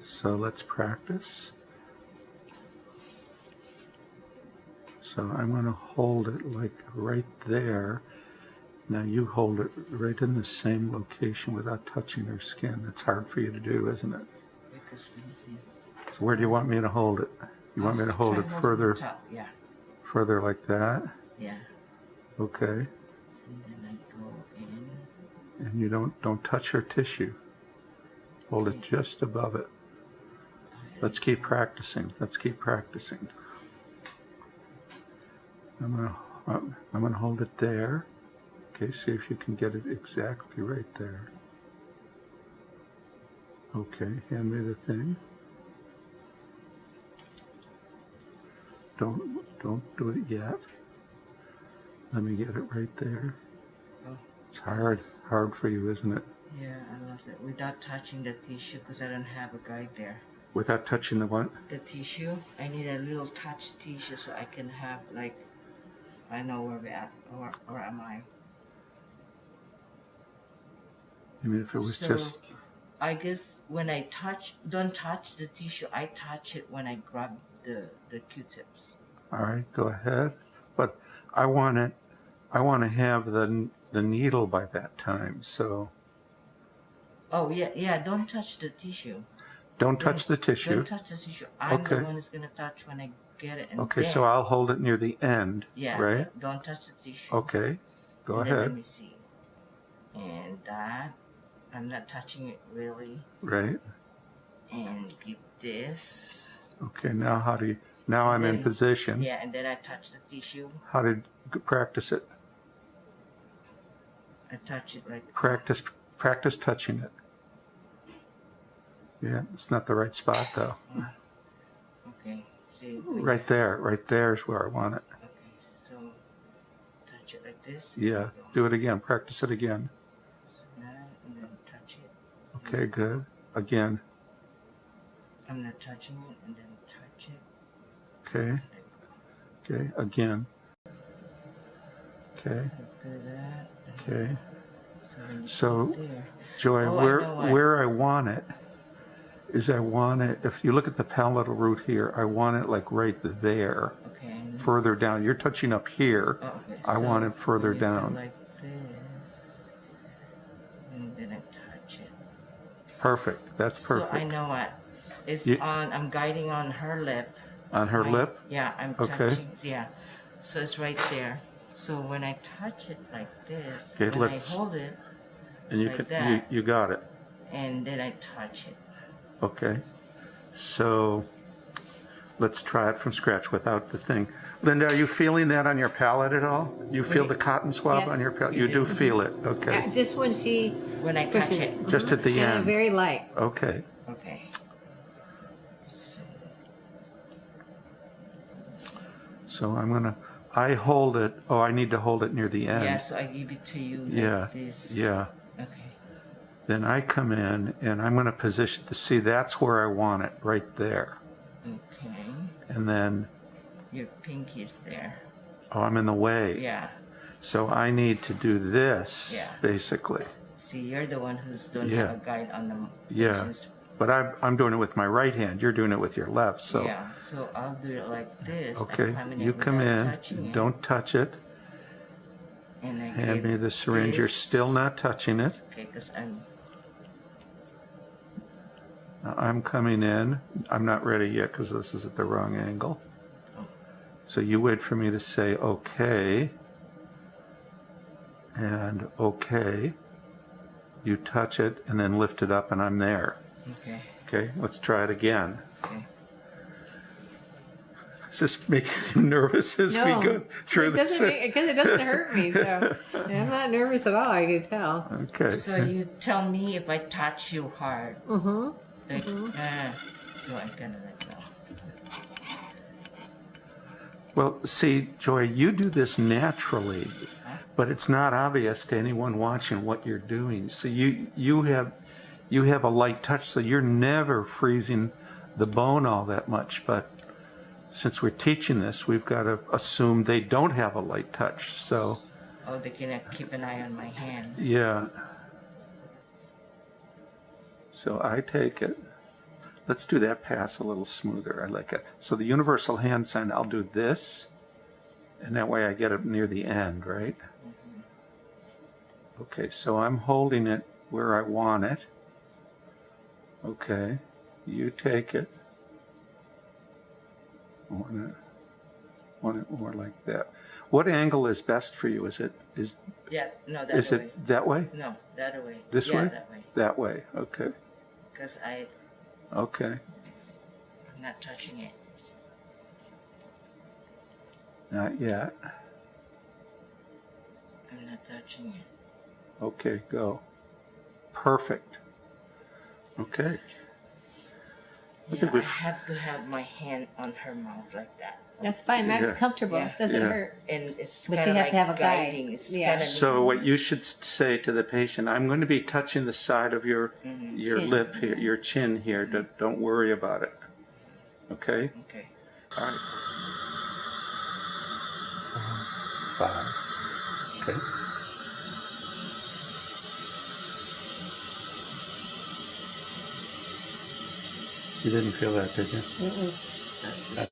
So let's practice. So I'm going to hold it like right there. Now you hold it right in the same location without touching her skin. It's hard for you to do, isn't it? Because so where do you want me to hold it? You want me to hold it further? Top. Yeah. Further like that? Yeah. Okay. And then I go in. And you don't touch her tissue. Hold it just above it. Let's keep practicing. Let's keep practicing. I'm gonna hold it there. Okay, see if you can get it exactly right there. Okay, hand me the thing. Don't do it yet. Let me get it right there. Oh. It's hard for you, isn't it? Yeah, I lost it without touching the tissue because I don't have a guide there. Without touching the what? The tissue. I need a little touch tissue so I can have like, I know where we're at, or am I? I mean, if it was so, just... I guess when I don't touch the tissue, I touch it when I grab the Q-tips. All right, go ahead. But I want to have the needle by that time, so... Oh, yeah, don't touch the tissue. Don't touch the tissue. Don't touch the tissue. I'm the one who's going to touch when I get it. And okay, then, so I'll hold it near the end, yeah, right? Don't touch the tissue. Okay, go and ahead. Then let me see. And that, I'm not touching it really. Right. And give this. Okay, now how do you... Now I'm in position. Yeah, and then I touch the tissue. How to practice it? I touch it right there. Practice touching it. Yeah, it's not the right spot though. Okay. See, right there is where I want it. Okay, so touch it like this. Yeah, do it again. Practice it again. So that, and then touch it. Okay, good. Again. I'm not touching it, and then touch it. Okay. Okay, again. Okay. Do that. Okay. So Joy, where I want it is if you look at the palatal root here, I want it like right there. Okay. Further down. You're touching up here. Oh, okay. I want it further down. Like this. And then I touch it. Perfect. That's perfect. So I know what. It's on, I'm guiding on her lip. On her lip? Yeah, I'm touching. Yeah. So it's right there. So when I touch it like this, and I hold it, and you like can you got it. And then I touch it. Okay. So let's try it from scratch without the thing. Linda, are you feeling that on your palate at all? You feel the cotton swab on your palate? You do feel it. Okay. Just when I touch it. Just at the end. Very light. Okay. Okay. So I'm gonna. I hold it. Oh, I need to hold it near the end. Yeah, so I give it to you like this. Yeah. Okay. Then I come in and I'm going to position to see that's where I want it, right there. Okay. And then... Your pinky's there. Oh, I'm in the way. Yeah. So I need to do this, basically. See, you're the one who's don't have a guide on the patient's... But I'm doing it with my right hand. You're doing it with your left, so... Yeah, so I'll do it like this. Okay, you come in, don't touch it. And I hand me the syringe. You're still not touching it. Okay, because I'm coming in. I'm not ready yet because this is at the wrong angle. So you wait for me to say okay. And okay. You touch it and then lift it up and I'm there. Okay. Okay, let's try it again. Okay. Is this making you nervous as we go through this? Because it doesn't hurt me, so I'm not nervous at all, I can tell. Okay. So you tell me if I touch you hard. Mm-hmm. Like, so I'm gonna let go. Well, see, Joy, you do this naturally, but it's not obvious to anyone watching what you're doing. So you have a light touch, so you're never freezing the bone all that much. But since we're teaching this, we've got to assume they don't have a light touch. So. Oh, they can keep an eye on my hand. Yeah. So I take it. let's do that pass a little smoother. I like it. So the universal hand sign, I'll do this, and that way I get it near the end, right? Okay, so I'm holding it where I want it. Okay, you take it. I want it more like that. What angle is best for you? Yeah, no, that Is way. it that way? No, that way. This Yeah, way? that way. That way. Okay. Because Okay. I'm not touching it. Not yet. I'm not touching it. Okay, go. Perfect. Okay. Yeah, I have to have my hand on her mouth like that. That's fine. That's Yeah. comfortable. Yeah. Doesn't Yeah. hurt. And it's But kind you of have like to have a guide. guiding. It's Yeah. kind of So what you should say to the patient, I'm going to be touching the side of your Chin. lip here, your chin here. Don't worry about it. Okay? okay. All right. 5. Okay. You didn't feel that, did you? Mm-mm.